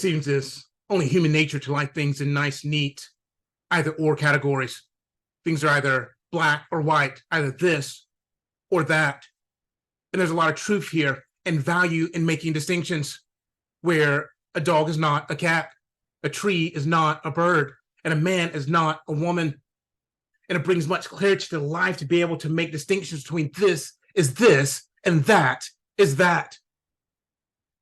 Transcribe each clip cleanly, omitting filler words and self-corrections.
seems it's only human nature to like things in nice, neat, either or categories. Things are either black or white, either this or that. And there's a lot of truth here and value in making distinctions where a dog is not a cat, a tree is not a bird, and a man is not a woman. And it brings much clarity to life to be able to make distinctions between this is this and that is that.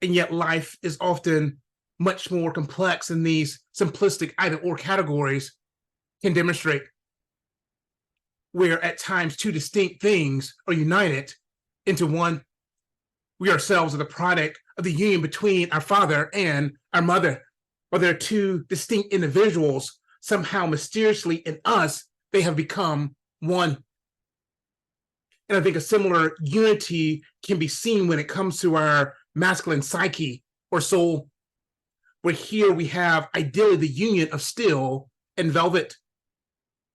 And yet life is often much more complex than these simplistic either or categories can demonstrate, where at times two distinct things are united into one. We ourselves are the product of the union between our father and our mother. While they're two distinct individuals, somehow mysteriously in us, they have become one. And I think a similar unity can be seen when it comes to our masculine psyche or soul, where here we have ideally the union of steel and velvet,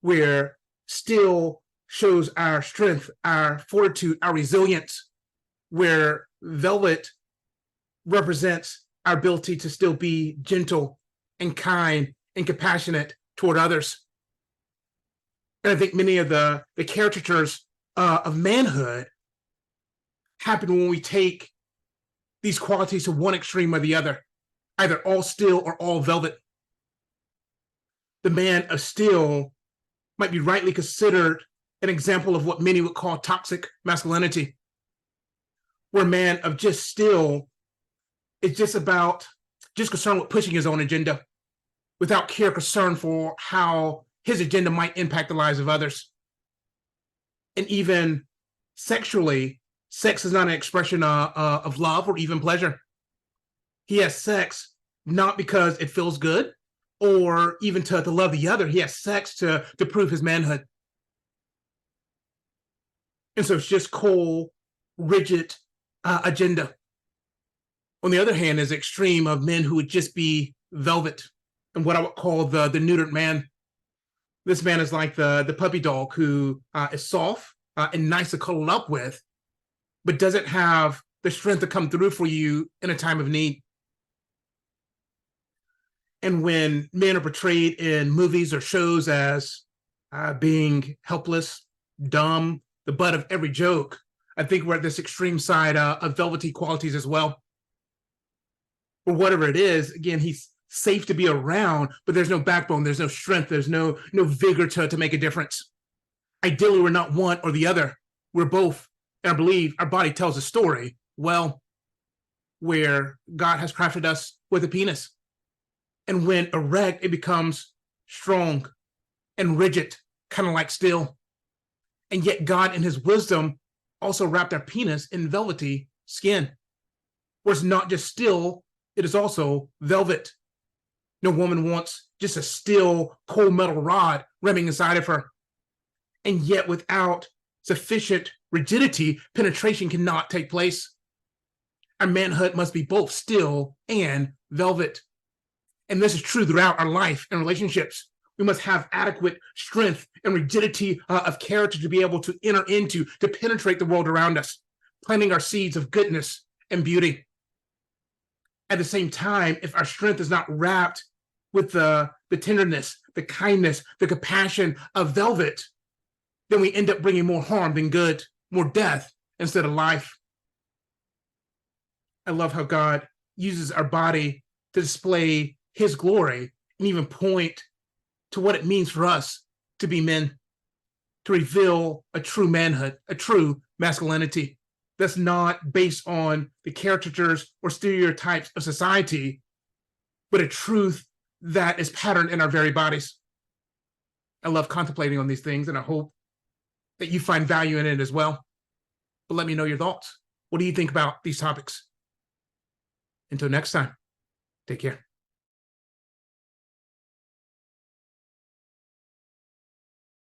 where steel shows our strength, our fortitude, our resilience, where velvet represents our ability to still be gentle and kind and compassionate toward others. And I think many of the caricatures of manhood happen when we take these qualities to one extreme or the other, either all steel or all velvet. The man of steel might be rightly considered an example of what many would call toxic masculinity, where a man of just steel is just concerned with pushing his own agenda without care or concern for how his agenda might impact the lives of others. And even sexually, sex is not an expression of love or even pleasure. He has sex not because it feels good or even to love the other. He has sex to prove his manhood. And so it's just cold, rigid agenda. On the other hand, is the extreme of men who would just be velvet and what I would call the neutered man. This man is like the puppy dog who is soft and nice to cuddle up with, but doesn't have the strength to come through for you in a time of need. And when men are portrayed in movies or shows as being helpless, dumb, the butt of every joke, I think we're at this extreme side of velvety qualities as well. Or whatever it is, again, he's safe to be around, but there's no backbone, there's no strength, there's no vigor to make a difference. Ideally, we're not one or the other. We're both. And I believe our body tells a story, well, where God has crafted us with a penis. And when erect, it becomes strong and rigid, kind of like steel. And yet God, in his wisdom, also wrapped our penis in velvety skin, where it's not just steel, it is also velvet. No woman wants just a steel, cold metal rod ramming inside of her. And yet without sufficient rigidity, penetration cannot take place. Our manhood must be both steel and velvet. And this is true throughout our life and relationships. We must have adequate strength and rigidity of character to be able to enter into, to penetrate the world around us, planting our seeds of goodness and beauty. At the same time, if our strength is not wrapped with the tenderness, the kindness, the compassion of velvet, then we end up bringing more harm than good, more death instead of life. I love how God uses our body to display his glory and even point to what it means for us to be men, to reveal a true manhood, a true masculinity that's not based on the caricatures or stereotypes of society, but a truth that is patterned in our very bodies. I love contemplating on these things, and I hope that you find value in it as well. But let me know your thoughts. What do you think about these topics? Until next time, take care.